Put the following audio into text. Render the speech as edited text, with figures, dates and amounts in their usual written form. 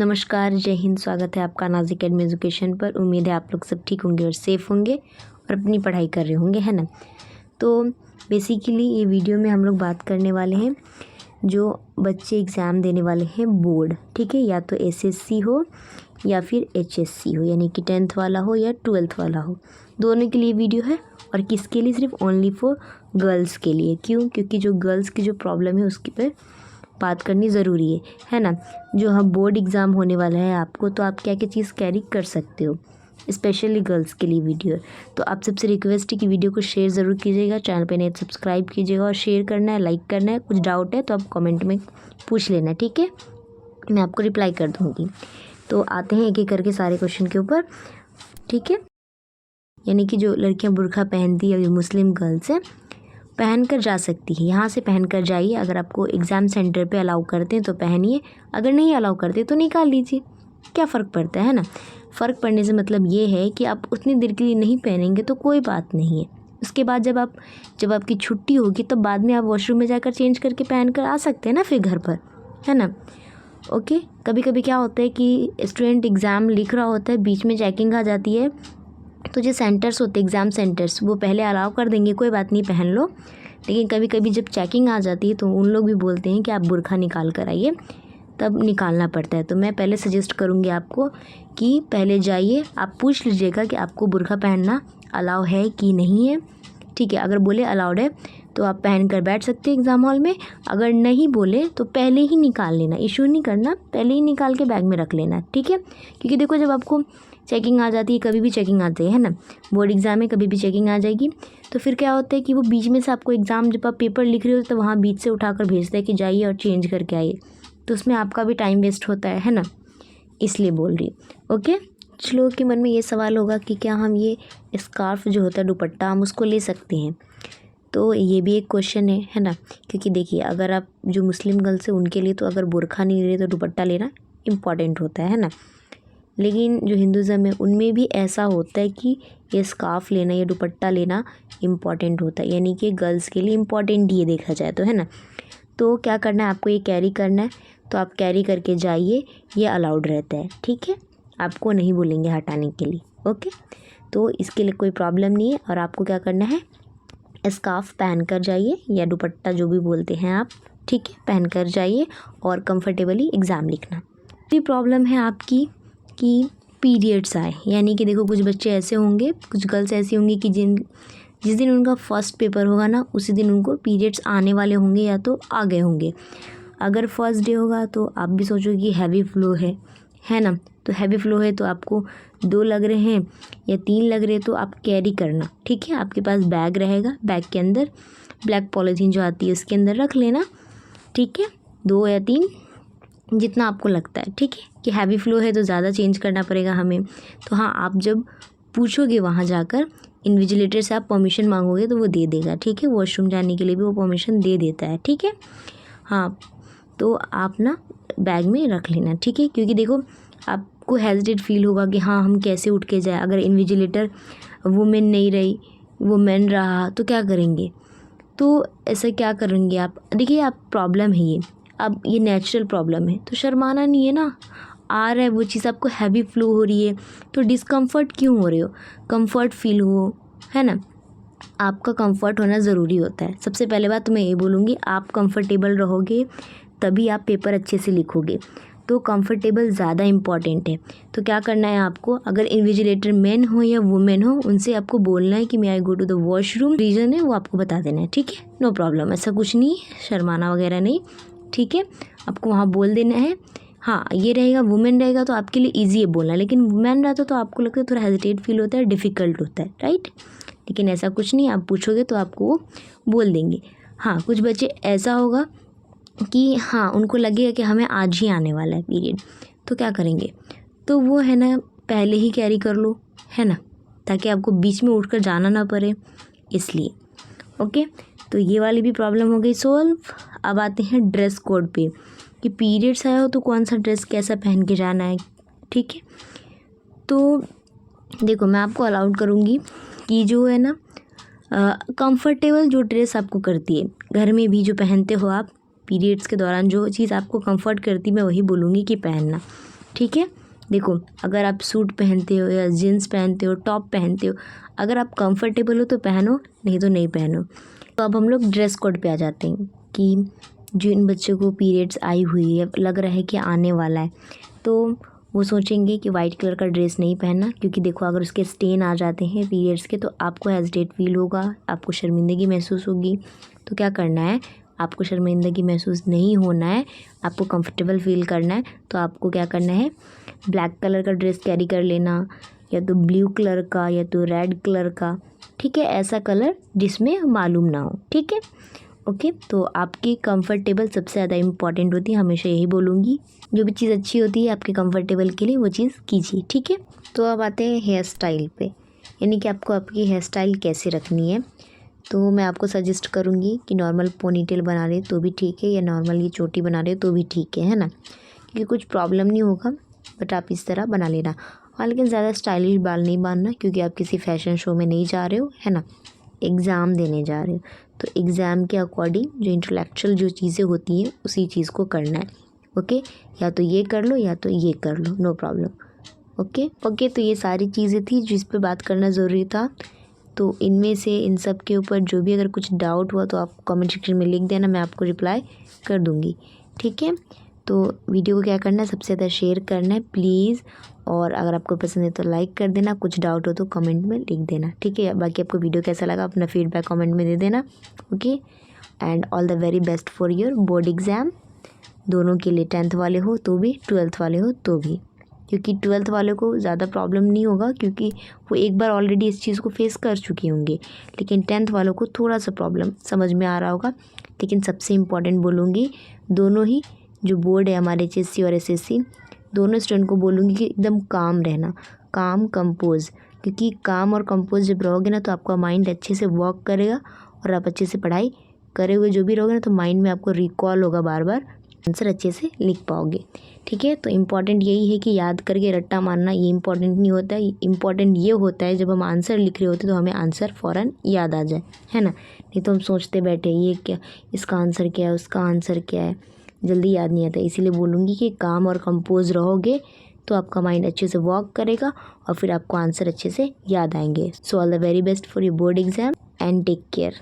नमस्कार, जय हिंद। स्वागत है आपका नाज़ एकेडमी एजुकेशन पर। उम्मीद है आप लोग सब ठीक होंगे और सेफ़ होंगे और अपनी पढ़ाई कर रहे होंगे, है ना। तो बेसिकली ये वीडियो में हम लोग बात करने वाले हैं जो बच्चे एग्ज़ाम देने वाले हैं बोर्ड, ठीक है, या तो एसएससी हो या फिर एचएससी हो, यानी कि 10th वाला हो या 12th वाला हो, दोनों के लिए वीडियो है। और किसके लिए? सिर्फ ओनली फॉर गर्ल्स के लिए। क्यों? क्योंकि जो गर्ल्स की जो प्रॉब्लम है उसके पे बात करनी ज़रूरी है ना। जो हम बोर्ड एग्ज़ाम होने वाला है आपको, तो आप क्या क्या चीज़ कैरी कर सकते हो, स्पेशली गर्ल्स के लिए वीडियो है। तो आप सबसे रिक्वेस्ट है कि वीडियो को शेयर ज़रूर कीजिएगा, चैनल पे नहीं सब्सक्राइब कीजिएगा और शेयर करना है, लाइक करना है। कुछ डाउट है तो आप कमेंट में पूछ लेना, ठीक है, मैं आपको रिप्लाई कर दूँगी। तो आते हैं एक एक करके सारे क्वेश्चन के ऊपर, ठीक है। यानी कि जो लड़कियाँ बुर्का पहनती है, जो मुस्लिम गर्ल्स हैं, पहन कर जा सकती है। यहाँ से पहन कर जाइए। अगर आपको एग्ज़ाम सेंटर पे अलाउ करते हैं तो पहनिए, अगर नहीं अलाउ करते तो निकाल लीजिए। क्या फ़र्क पड़ता है ना। फ़र्क पड़ने से मतलब ये है कि आप उतनी देर के लिए नहीं पहनेंगे तो कोई बात नहीं है। उसके बाद जब आपकी छुट्टी होगी तो बाद में आप वॉशरूम में जाकर चेंज करके पहन कर आ सकते हैं ना फिर घर पर, है ना। ओके। कभी कभी क्या होता है कि स्टूडेंट एग्ज़ाम लिख रहा होता है, बीच में चेकिंग आ जाती है, तो जो सेंटर्स होते हैं एग्ज़ाम सेंटर्स, वो पहले अलाउ कर देंगे, कोई बात नहीं पहन लो। लेकिन कभी कभी जब चेकिंग आ जाती है तो उन लोग भी बोलते हैं कि आप बुर्का निकाल कर आइए, तब निकालना पड़ता है। तो मैं पहले सजेस्ट करूँगी आपको कि पहले जाइए, आप पूछ लीजिएगा कि आपको बुर्का पहनना अलाउ है कि नहीं है, ठीक है। अगर बोले अलाउड है तो आप पहन कर बैठ सकते हैं एग्ज़ाम हॉल में। अगर नहीं बोले तो पहले ही निकाल लेना, इशू नहीं करना, पहले ही निकाल के बैग में रख लेना, ठीक है। क्योंकि देखो, जब आपको चेकिंग आ जाती है, कभी भी चेकिंग आती है ना, बोर्ड एग्ज़ाम में कभी भी चेकिंग आ जाएगी, तो फिर क्या होता है कि वो बीच में से आपको एग्ज़ाम, जब आप पेपर लिख रहे हो तो वहाँ बीच से उठाकर भेजता है कि जाइए और चेंज करके आइए, तो उसमें आपका भी टाइम वेस्ट होता है ना, इसलिए बोल रही हूँ। ओके। कुछ लोगों के मन में ये सवाल होगा कि क्या हम ये स्कार्फ जो होता है, दुपट्टा, हम उसको ले सकते हैं? तो ये भी एक क्वेश्चन है ना। क्योंकि देखिए, अगर आप जो मुस्लिम गर्ल्स है उनके लिए तो अगर बुर्का नहीं ले रहे तो दुपट्टा लेना इम्पॉर्टेंट होता है ना। लेकिन जो हिंदुज़म है उनमें भी ऐसा होता है कि ये स्कार्फ लेना या दुपट्टा लेना इम्पॉर्टेंट होता है, यानी कि गर्ल्स के लिए इम्पॉर्टेंट ये देखा जाए तो, है ना। तो क्या करना है आपको, ये कैरी करना है, तो आप कैरी करके जाइए, ये अलाउड रहता है, ठीक है। आपको नहीं बोलेंगे हटाने के लिए, ओके। तो इसके लिए कोई प्रॉब्लम नहीं है। और आपको क्या करना है, स्कार्फ पहन कर जाइए या दुपट्टा जो भी बोलते हैं आप, ठीक है, पहन कर जाइए और कंफर्टेबली एग्ज़ाम लिखना। ये प्रॉब्लम है आपकी कि पीरियड्स आए, यानी कि देखो, कुछ बच्चे ऐसे होंगे, कुछ गर्ल्स ऐसी होंगी कि जिस दिन उनका फर्स्ट पेपर होगा ना, उसी दिन उनको पीरियड्स आने वाले होंगे या तो आ गए होंगे। अगर फर्स्ट डे होगा तो आप भी सोचोगे कि हैवी फ्लो है ना। तो हैवी फ्लो है तो आपको 2 लग रहे हैं या 3 लग रहे हैं तो आप कैरी करना, ठीक है। आपके पास बैग रहेगा, बैग के अंदर ब्लैक पॉलीथीन जो आती है उसके अंदर रख लेना, ठीक है, 2 या 3 जितना आपको लगता है, ठीक है। कि हैवी फ्लो है तो ज़्यादा चेंज करना पड़ेगा हमें। तो हाँ, आप जब पूछोगे वहाँ जाकर इन्विजिलेटर से, आप परमिशन मांगोगे तो वो दे देगा, ठीक है। वॉशरूम जाने के लिए भी वो परमिशन दे देता है, ठीक है। हाँ, तो आप ना बैग में रख लेना, ठीक है। क्योंकि देखो, आपको हेजिटेट फील होगा कि हाँ, हम कैसे उठ के जाए, अगर इन्विजिलेटर वुमेन नहीं रही, वो मैन रहा तो क्या करेंगे। तो ऐसा क्या करेंगे आप, देखिए, आप प्रॉब्लम है ये, अब ये नेचुरल प्रॉब्लम है तो शर्माना नहीं है ना। आ रहा है वो चीज़, आपको हैवी फ्लो हो रही है तो डिस्कम्फर्ट क्यों हो रहे हो, कंफर्ट फील हो, है ना। आपका कंफर्ट होना ज़रूरी होता है। सबसे पहले बात तो मैं ये बोलूँगी, आप कंफर्टेबल रहोगे तभी आप पेपर अच्छे से लिखोगे, तो कंफर्टेबल ज़्यादा इम्पॉर्टेंट है। तो क्या करना है आपको, अगर इन्विजिलेटर मैन हो या वुमेन हो, उनसे आपको बोलना है कि मैं I go to the washroom, reason है वो आपको बता देना है, ठीक है। नो प्रॉब्लम, ऐसा कुछ नहीं, शर्माना वगैरह नहीं, ठीक है। आपको वहाँ बोल देना है। हाँ, ये रहेगा, वुमेन रहेगा तो आपके लिए ईजी है बोलना, लेकिन वुमेन रहता तो आपको लगता है थोड़ा हेजिटेट फील होता है, डिफ़िकल्ट होता है, राइट। लेकिन ऐसा कुछ नहीं, आप पूछोगे तो आपको वो बोल देंगे। हाँ, कुछ बच्चे ऐसा होगा कि हाँ, उनको लगेगा कि हमें आज ही आने वाला है पीरियड, तो क्या करेंगे, तो वो है ना, पहले ही कैरी कर लो, है ना, ताकि आपको बीच में उठकर जाना ना पड़े, इसलिए। ओके। तो ये वाली भी प्रॉब्लम हो गई सॉल्व। अब आते हैं ड्रेस कोड पे, कि पीरियड्स आया हो तो कौन सा ड्रेस कैसा पहन के जाना है, ठीक है। तो देखो, मैं आपको अलाउड करूँगी कि जो है ना, कंफर्टेबल जो ड्रेस आपको करती है, घर में भी जो पहनते हो आप पीरियड्स के दौरान, जो चीज़ आपको कंफर्ट करती, मैं वही बोलूँगी कि पहनना, ठीक है। देखो, अगर आप सूट पहनते हो या जीन्स पहनते हो, टॉप पहनते हो, अगर आप कंफर्टेबल हो तो पहनो, नहीं तो नहीं पहनो। तो अब हम लोग ड्रेस कोड पे आ जाते हैं कि जिन बच्चों को पीरियड्स आई हुई है, लग रहा है कि आने वाला है, तो वो सोचेंगे कि वाइट कलर का ड्रेस नहीं पहनना, क्योंकि देखो अगर उसके स्टेन आ जाते हैं पीरियड्स के तो आपको हेजिटेट फील होगा, आपको शर्मिंदगी महसूस होगी। तो क्या करना है, आपको शर्मिंदगी महसूस नहीं होना है, आपको कंफर्टेबल फील करना है। तो आपको क्या करना है, ब्लैक कलर का ड्रेस कैरी कर लेना, या तो ब्लू कलर का या तो रेड कलर का, ठीक है, ऐसा कलर जिसमें मालूम ना हो, ठीक है। ओके, तो आपकी कंफर्टेबल सबसे ज़्यादा इम्पॉर्टेंट होती है, हमेशा यही बोलूँगी। जो भी चीज़ अच्छी होती है आपके कंफर्टेबल के लिए वो चीज़ कीजिए, ठीक है। तो अब आते हैं हेयर स्टाइल पे, यानी कि आपको आपकी हेयर स्टाइल कैसे रखनी है। तो मैं आपको सजेस्ट करूँगी कि नॉर्मल पोनीटेल बना रहे तो भी ठीक है, या नॉर्मल ये चोटी बना रहे तो भी ठीक है ना, क्योंकि कुछ प्रॉब्लम नहीं होगा, बट आप इस तरह बना लेना। हाँ, लेकिन ज़्यादा स्टाइलिश बाल नहीं बांधना, क्योंकि आप किसी फैशन शो में नहीं जा रहे हो, है ना, एग्ज़ाम देने जा रहे हो। तो एग्ज़ाम के अकॉर्डिंग जो इंटेलेक्चुअल जो चीज़ें होती हैं उसी चीज़ को करना है। ओके, या तो ये कर लो या तो ये कर लो, नो प्रॉब्लम। ओके, तो ये सारी चीज़ें थी जिस पे बात करना ज़रूरी था। तो इनमें से इन सब के ऊपर जो भी अगर कुछ डाउट हुआ तो आप कमेंट सेक्शन में लिख देना, मैं आपको रिप्लाई कर दूँगी, ठीक है। तो वीडियो को क्या करना है, सबसे ज़्यादा शेयर करना है प्लीज़, और अगर आपको पसंद है तो लाइक कर देना, कुछ डाउट हो तो कमेंट में लिख देना, ठीक है। बाकी आपको वीडियो कैसा लगा अपना फीडबैक कमेंट में दे देना। Okay, and all the very best for your board exam, दोनों के लिए, 10th वाले हो तो भी, 12th वाले हो तो भी, क्योंकि 12th वाले को ज़्यादा प्रॉब्लम नहीं होगा, क्योंकि वो एक बार ऑलरेडी इस चीज़ को फेस कर चुके होंगे। लेकिन 10th वालों को थोड़ा सा प्रॉब्लम समझ में आ रहा होगा। लेकिन सबसे इम्पॉर्टेंट बोलूँगी, दोनों ही जो बोर्ड है हमारे HSC और SSC, दोनों स्टूडेंट को बोलूँगी कि एकदम काम रहना, काम कंपोज, क्योंकि काम और कंपोज जब रहोगे ना तो आपका माइंड अच्छे से वर्क करेगा, और आप अच्छे से पढ़ाई करे हुए जो भी रहोगे ना तो माइंड में आपको रिकॉल होगा, बार बार आंसर अच्छे से लिख पाओगे, ठीक है। तो इम्पॉर्टेंट यही है कि याद करके रट्टा मारना ये इम्पॉर्टेंट नहीं होता है। इम्पॉर्टेंट ये होता है जब हम आंसर लिख रहे होते तो हमें आंसर फ़ौरन याद आ जाए, है ना, नहीं तो हम सोचते बैठे ये क्या, इसका आंसर क्या है, उसका आंसर क्या है, जल्दी याद नहीं आता। इसीलिए बोलूँगी कि काम और कंपोज रहोगे तो आपका माइंड अच्छे से वर्क करेगा और फिर आपको आंसर अच्छे से याद आएंगे। So all the very best for your board exam and take care.